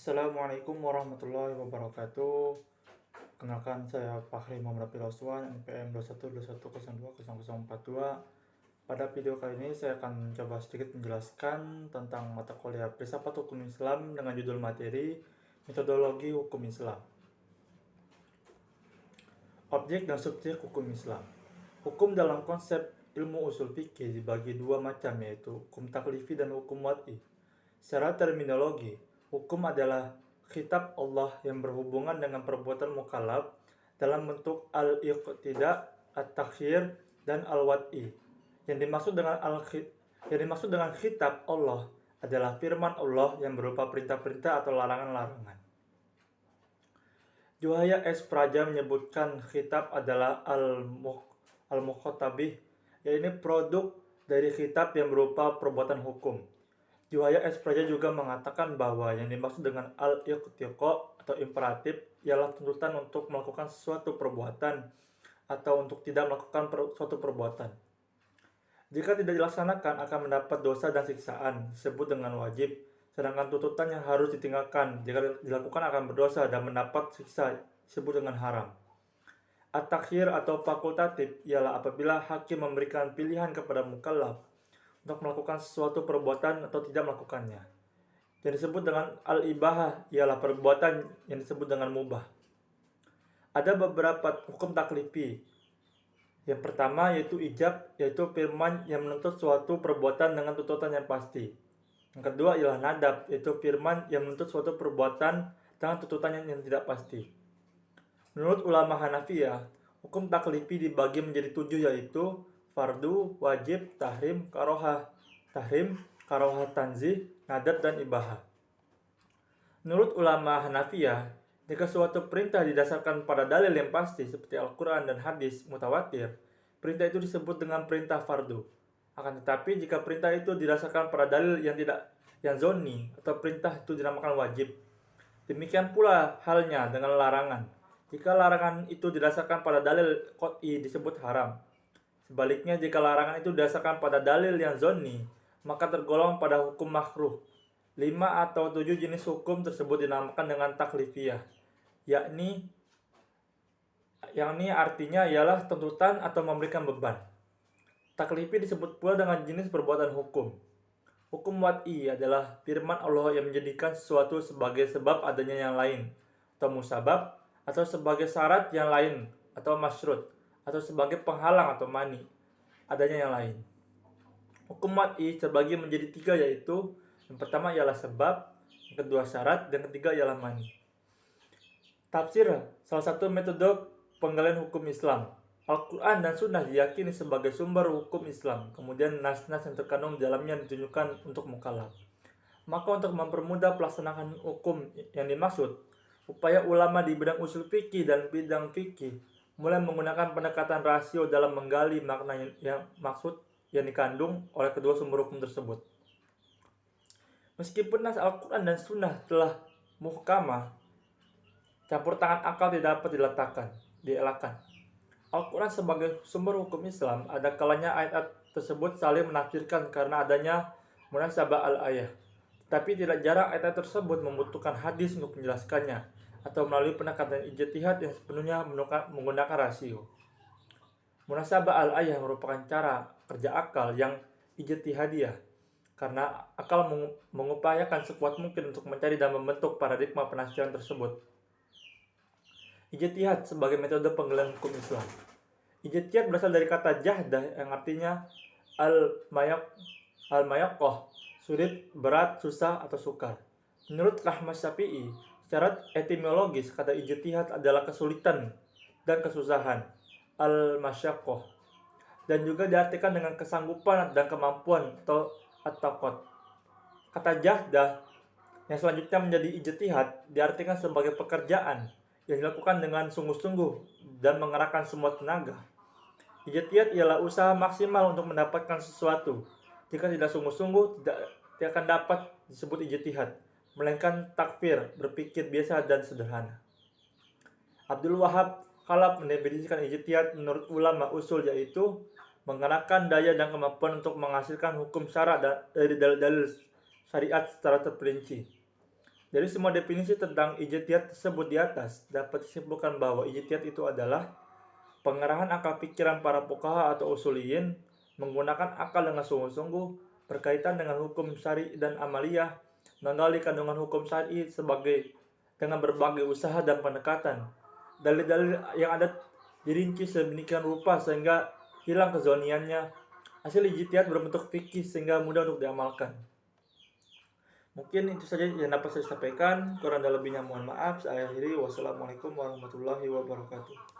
Assalamualaikum warahmatullahi wabarakatuh. Kenalkan saya Fahri Muhammad Piloswan, NPM 2121020042. Pada video kali ini saya akan coba sedikit menjelaskan tentang mata kuliah Filsafat Hukum Islam dengan judul materi Metodologi Hukum Islam. Objek dan subjek hukum Islam. Hukum dalam konsep ilmu usul fikih dibagi dua macam, yaitu hukum taklifi dan hukum wad'i. Secara terminologi, hukum adalah khitab Allah yang berhubungan dengan perbuatan mukallaf dalam bentuk al-iqtida, at-takhyir, dan al-wad'i. Yang dimaksud dengan khitab Allah adalah firman Allah yang berupa perintah-perintah atau larangan-larangan. Juhaya S. Praja menyebutkan khitab adalah al-mukhatabih, yaitu produk dari khitab yang berupa perbuatan hukum. Juhaya S. Praja juga mengatakan bahwa yang dimaksud dengan al-iqtiqa atau imperatif ialah tuntutan untuk melakukan suatu perbuatan atau untuk tidak melakukan suatu perbuatan. Jika tidak dilaksanakan akan mendapat dosa dan siksaan, disebut dengan wajib. Sedangkan tuntutan yang harus ditinggalkan jika dilakukan akan berdosa dan mendapat siksa, disebut dengan haram. At-takhyir atau fakultatif ialah apabila hakim memberikan pilihan kepada mukallaf untuk melakukan suatu perbuatan atau tidak melakukannya. Yang disebut dengan al-ibahah ialah perbuatan yang disebut dengan mubah. Ada beberapa hukum taklifi. Yang pertama yaitu ijab, yaitu firman yang menuntut suatu perbuatan dengan tuntutan yang pasti. Yang kedua ialah nadab, yaitu firman yang menuntut suatu perbuatan dengan tuntutan yang tidak pasti. Menurut ulama Hanafiyah, hukum taklifi dibagi menjadi 7, yaitu fardu, wajib, tahrim, karohah tanzih, nadab, dan ibahah. Menurut ulama Hanafiyah, jika suatu perintah didasarkan pada dalil yang pasti seperti Al-Quran dan hadis mutawatir, perintah itu disebut dengan perintah fardu. Akan tetapi jika perintah itu didasarkan pada dalil yang zonni atau perintah itu dinamakan wajib. Demikian pula halnya dengan larangan. Jika larangan itu didasarkan pada dalil qot'i disebut haram. Sebaliknya jika larangan itu didasarkan pada dalil yang zonni, maka tergolong pada hukum makruh. 5 atau 7 jenis hukum tersebut dinamakan dengan taklifiyah, yakni artinya ialah tuntutan atau memberikan beban. Taklifi disebut pula dengan jenis perbuatan hukum. Hukum wad'i adalah firman Allah yang menjadikan sesuatu sebagai sebab adanya yang lain, atau musabab, atau sebagai syarat yang lain, atau masyrut, atau sebagai penghalang atau mani adanya yang lain. Hukum wad'i terbagi menjadi 3, yaitu yang pertama ialah sebab, yang kedua syarat, dan ketiga ialah mani. Tafsir salah satu metode penggalian hukum Islam. Al-Quran dan Sunnah diyakini sebagai sumber hukum Islam. Kemudian nas-nas yang terkandung di dalamnya ditunjukkan untuk mukallaf. Maka untuk mempermudah pelaksanaan hukum yang dimaksud, upaya ulama di bidang usul fikih dan bidang fikih mulai menggunakan pendekatan rasio dalam menggali makna yang dikandung oleh kedua sumber hukum tersebut. Meskipun nas Al-Quran dan Sunnah telah muhkamah, campur tangan akal tidak dapat dielakkan. Al-Quran sebagai sumber hukum Islam, ada kalanya ayat tersebut saling menafsirkan karena adanya munasabah al-ayah. Tetapi tidak jarang ayat tersebut membutuhkan hadis untuk menjelaskannya, atau melalui pendekatan ijtihad yang sepenuhnya menggunakan rasio. Munasabah al-ayah merupakan cara kerja akal yang ijtihadiyah, karena akal mengupayakan sekuat mungkin untuk mencari dan membentuk paradigma penafsiran tersebut. Ijtihad sebagai metode penggalian hukum Islam. Ijtihad berasal dari kata jahdah yang artinya al-mayaqqah, sulit, berat, susah, atau sukar. Menurut Rahmat Syafi'i, secara etimologis kata ijtihad adalah kesulitan dan kesusahan, al-masyaqqah, dan juga diartikan dengan kesanggupan dan kemampuan atau at-taqat. Kata jahdah yang selanjutnya menjadi ijtihad diartikan sebagai pekerjaan yang dilakukan dengan sungguh-sungguh dan mengerahkan semua tenaga. Ijtihad ialah usaha maksimal untuk mendapatkan sesuatu. Jika tidak sungguh-sungguh, tidak akan dapat disebut ijtihad, melainkan takfir, berpikir biasa dan sederhana. Abdul Wahab Khalaf mendefinisikan ijtihad menurut ulama usul, yaitu mengerahkan daya dan kemampuan untuk menghasilkan hukum syara dari dalil-dalil syariat secara terperinci. Dari semua definisi tentang ijtihad tersebut di atas, dapat disimpulkan bahwa ijtihad itu adalah pengerahan akal pikiran para fuqaha atau usuliyin menggunakan akal dengan sungguh-sungguh berkaitan dengan hukum syar'i dan amaliyah, menggali kandungan hukum syar'i dengan berbagai usaha dan pendekatan. Dalil-dalil yang ada dirinci sedemikian rupa sehingga hilang kezoniannya. Hasil ijtihad berbentuk fikih sehingga mudah untuk diamalkan. Mungkin itu saja yang dapat saya sampaikan. Kurang dan lebihnya mohon maaf. Saya akhiri. Wassalamualaikum warahmatullahi wabarakatuh.